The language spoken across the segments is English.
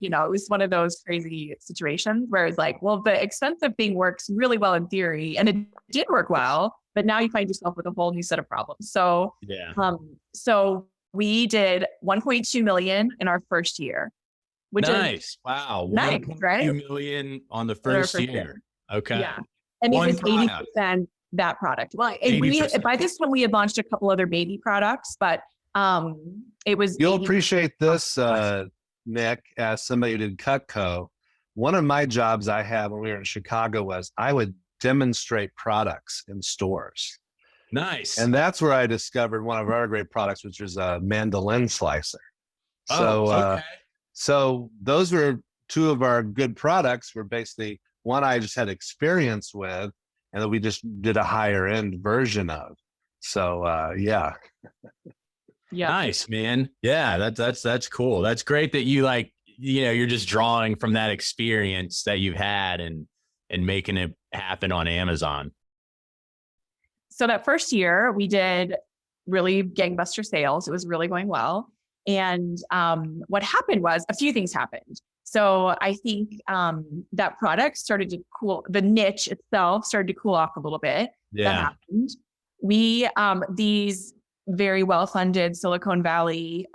it was one of those crazy situations where it's like, well, the expensive thing works really well in theory, and it did work well, but now you find yourself with a whole new set of problems. So, Yeah. so we did 1.2 million in our first year, which Nice. is Wow. nice, right? 1.2 million on the On our first year. Okay. Yeah. And it One was product. 80% that product. Well, we 80%. by this one we had launched a couple other baby products, but it was You'll 80 appreciate this, Nick, as somebody who did Cutco. One of my jobs I had when we were in Chicago was I would demonstrate products in stores. Nice. And that's where I discovered one of our great products, which is a mandolin slicer. Okay. So those were two of our good products. Were basically one I just had experience with, and that we just did a higher end version of. So yeah. Yeah. Nice, man. Yeah, that's cool. That's great that you you're just drawing from that experience that you've had and making it happen on Amazon. So that first year we did really gangbuster sales. It was really going well. And what happened was a few things happened. So I think that product started to cool, the niche itself started to cool off a little bit. Yeah. That happened. We, these very well-funded Silicon Valley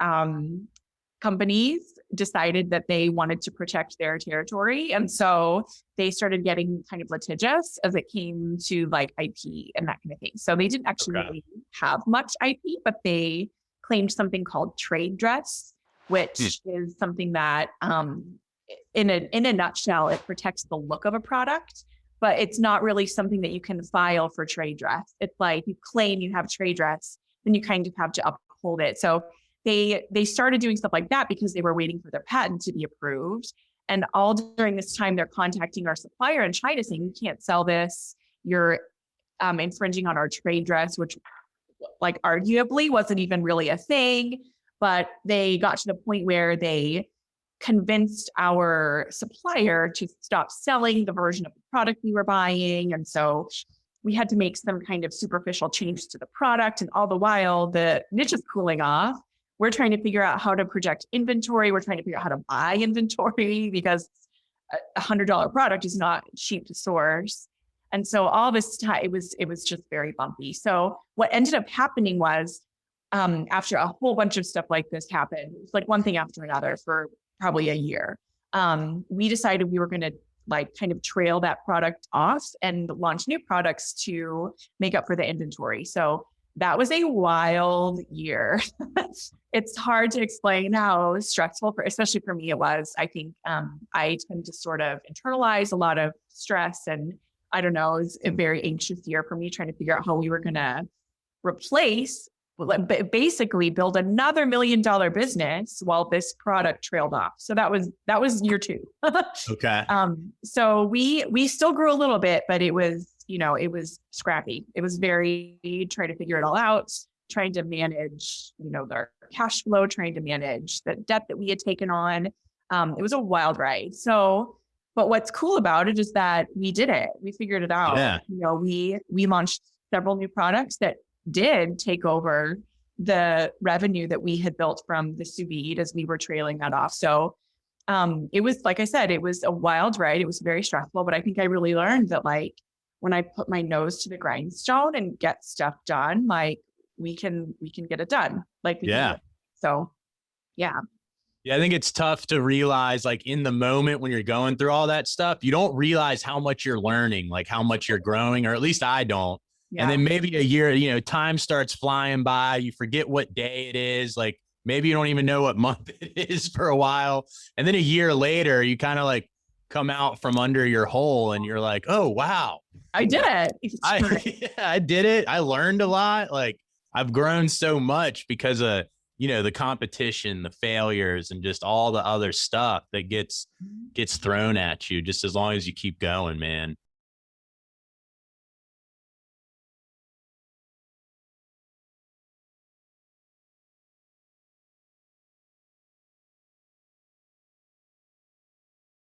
companies decided that they wanted to protect their territory. And so they started getting kind of litigious as it came to like IP and that kind of thing. So they didn't actually really have much IP, but they claimed something called trade dress, which is something that in a nutshell, it protects the look of a product, but it's not really something that you can file for trade dress. It's like you claim you have trade dress, then you kind of have to uphold it. So they started doing stuff like that because they were waiting for their patent to be approved. And all during this time, they're contacting our supplier in China saying, you can't sell this. You're infringing on our trade dress, which like arguably wasn't even really a thing. But they got to the point where they convinced our supplier to stop selling the version of the product we were buying. And so we had to make some kind of superficial change to the product. And all the while, the niche is cooling off. We're trying to figure out how to project inventory. We're trying to figure out how to buy inventory because $100 product is not cheap to source. And so all this time, it was just very bumpy. So what ended up happening was after a whole bunch of stuff like this happened, it was like one thing after another for probably a year, we decided we were going to like kind of trail that product off and launch new products to make up for the inventory. So that was a wild year. It's hard to explain how stressful, especially for me, it was. I think I tend to sort of internalize a lot of stress, and I don't know, it was a very anxious year for me trying to figure out how we were going to replace, basically build another $1 million business while this product trailed off. So that was year two. Okay. So we still grew a little bit, but it was scrappy. It was very trying to figure it all out, trying to manage, their cash flow, trying to manage the debt that we had taken on. It was a wild ride. So, but what's cool about it is that we did it. We figured it out. Yeah. We launched several new products that did take over the revenue that we had built from the sous vide as we were trailing that off. So it was, like I said, it was a wild ride. It was very stressful, but I think I really learned that like when I put my nose to the grindstone and get stuff done, like we can get it done. Like, yeah. So yeah. Yeah, I think it's tough to realize, like in the moment when you're going through all that stuff, you don't realize how much you're learning, like how much you're growing, or at least I don't. Yeah. And then maybe a year, time starts flying by. You forget what day it is. Like maybe you don't even know what month it is for a while. And then a year later, you kind of like come out from under your hole and you're like, oh, wow. I did it. I did it. I learned a lot. Like I've grown so much because of, the competition, the failures, and just all the other stuff that gets thrown at you, just as long as you keep going, man.